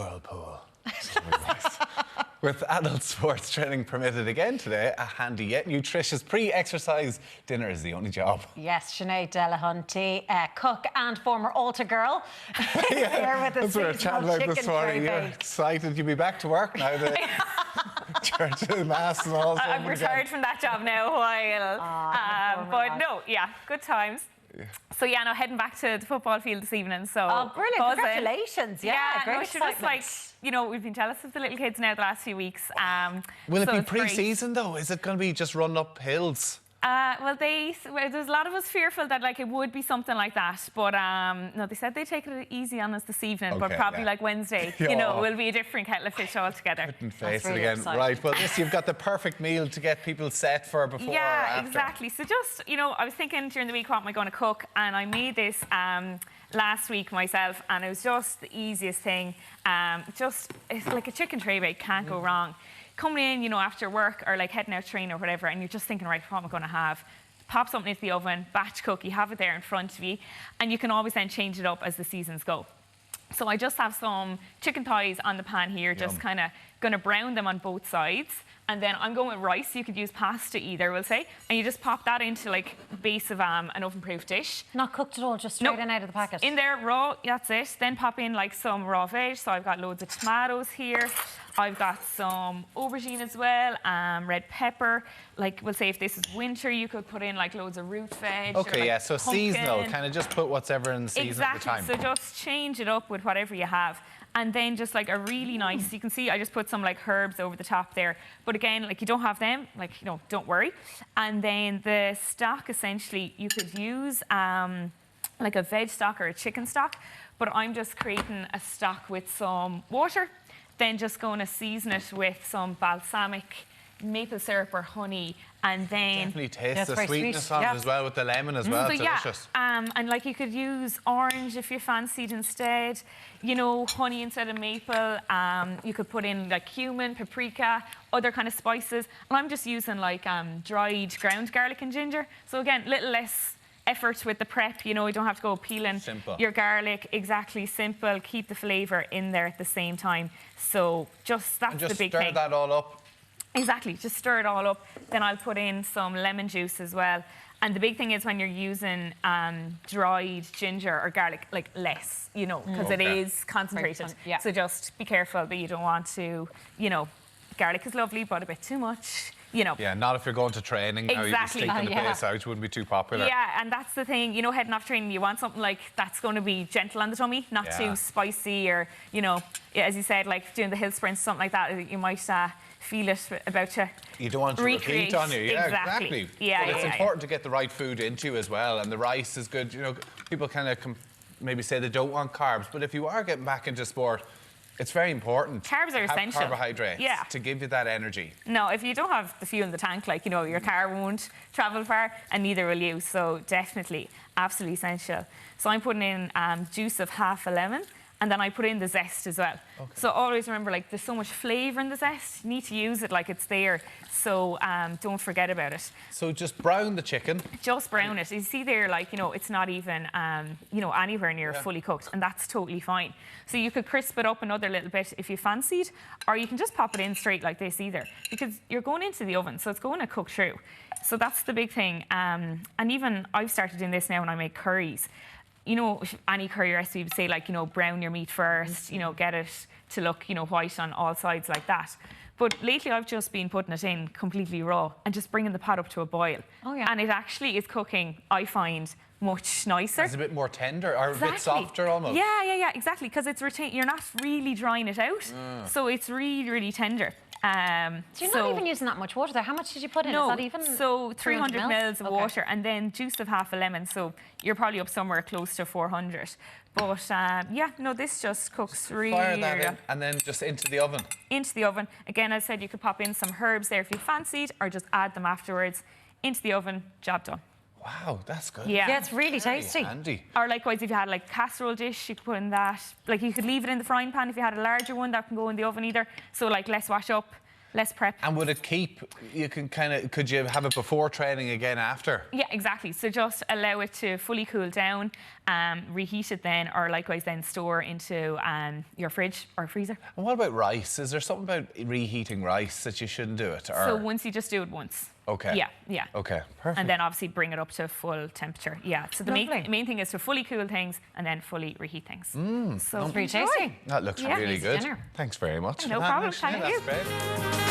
whirlpool. With adult sports training permitted again today, a handy yet nutritious pre-exercise dinner is the only job. Yes, Sinéad Delahunty, cook and former altar girl. Yeah, here with that's what we're chatting about this morning. You're Traybake. excited you'll be back to work now. The church and mass and all. I'm retired from that job now a while. But no, yeah, good times. Yeah. So yeah, no, heading back to the football field this evening. So brilliant! buzzing. Congratulations! Yeah, great excitement. Just like, you know, we've been jealous of the little kids now the last few weeks. Will it be pre-season though? Is it going to be just run up hills? Well, there's a lot of us fearful that like it would be something like that, but no, they said they'd take it easy on us this evening, but probably like Wednesday, you know, will be a different kettle of fish altogether. Couldn't face it again, right? Well, this you've got the perfect meal to get people set for before or after. Yeah, exactly. So just, you know, I was thinking during the week, what am I going to cook? And I made this last week myself, and it was just the easiest thing. It's like a chicken Traybake, can't go wrong. Coming in, you know, after work or like heading out training or whatever, and you're just thinking, right, what am I going to have? Pop something into the oven, batch cook, you have it there in front of you, and you can always then change it up as the seasons go. So I just have some chicken thighs on the pan here, just kind of going to brown them on both sides. And then I'm going with rice. You could use pasta either, we'll say. And you just pop that into like the base of an oven-proof dish. Not cooked at all, just straight in out of the packet. In there, raw, that's it. Then pop in like some raw veg. So I've got loads of tomatoes here. I've got some aubergine as well, red pepper. Like, we'll say if this is winter, you could put in like loads of root veg. Okay, like yeah, so pumpkin. Seasonal, kind of just put whatever in the season at the time. Exactly, so just change it up with whatever you have. And then just like a really nice, you can see I just put some like herbs over the top there. But again, like you don't have them, like, you know, don't worry. And then the stock, essentially, you could use like a veg stock or a chicken stock. But I'm just creating a stock with some water. Then just going to season it with some balsamic, maple syrup or honey, and then definitely taste the sweetness on it as well with the lemon as well. So delicious. And like you could use orange if you fancied instead, you know, honey instead of maple. You could put in like cumin, paprika, other kind of spices, and I'm just using like dried ground garlic and ginger. So again, little less effort with the prep, you know, you don't have to go peeling your garlic. Exactly, simple, keep the flavour in there at the same time. So that's the big thing. Just stir that all up. Exactly, just stir it all up. Then I'll put in some lemon juice as well. And the big thing is when you're using dried ginger or garlic, like less, you know, because it is concentrated. So just be careful that you don't want to, you know, garlic is lovely, but a bit too much. You know. Yeah, not if you're going to training. Now you just taking the base out, wouldn't be too popular. Yeah, and that's the thing, you know, heading off training, you want something like that's going to be gentle on the tummy, not too spicy, or, you know, as you said, like doing the hill sprints, something like that, you might feel it about to You don't want to repeat on you. Yeah, exactly. Yeah, but it's important to get the right food into you as well, and the rice is good. You know, people kind of maybe say they don't want carbs, but if you are getting back into sport, it's very important. Carbs are essential. Carbohydrates to give you that energy. No, if you don't have the fuel in the tank, like, you know, your car won't travel far, and neither will you. So definitely, absolutely essential. So I'm putting in juice of half a lemon, and then I put in the zest as well. Okay. So always remember, like, there's so much flavour in the zest. You need to use it like it's there. So don't forget about it. So just brown the chicken. Just brown it. You see there, like, you know, it's not even, you know, anywhere near fully cooked, and that's totally fine. So you could crisp it up another little bit if you fancied, or you can just pop it in straight like this either, because you're going into the oven, so it's going to cook through. So that's the big thing. And even I've started doing this now when I make curries. You know, any curry recipe would say, like, you know, brown your meat first, you know, get it to look, you know, white on all sides like that. But lately I've just been putting it in completely raw and just bringing the pot up to a boil. Oh, yeah. And it actually is cooking, I find, much nicer. It's a bit more tender or a bit softer almost. Yeah, exactly, because it's you're not really drying it out, so it's really, really tender. So you're not even using that much water there. How much did you put in? No, is that even so 300 mils of water, and then juice of half a lemon, so you're probably up somewhere close to 400. But yeah, no, this just cooks really. Fire that in, and then just into the oven. Into the oven. Again, as I said, you could pop in some herbs there if you fancied, or just add them afterwards. Into the oven, job done. Wow, that's good. Yeah, it's really tasty. Handy. Or likewise, if you had like casserole dish, you could put in that. Like, you could leave it in the frying pan if you had a larger one, that can go in the oven either. So like less wash up. less prep. And would it keep, you can could you have it before training again after? Yeah, exactly. So just allow it to fully cool down, reheat it then, or likewise then store into your fridge or freezer. And what about rice? Is there something about reheating rice that you shouldn't do it? Or? So once you just do it once. Okay. Yeah. Okay, perfect. And then obviously bring it up to full temperature. Yeah. So the main thing is to fully cool things and then fully reheat things. So pretty tasty. That looks Yeah. really good. Dinner. Thanks very much. No for that, problem. actually. Thank you. That's great.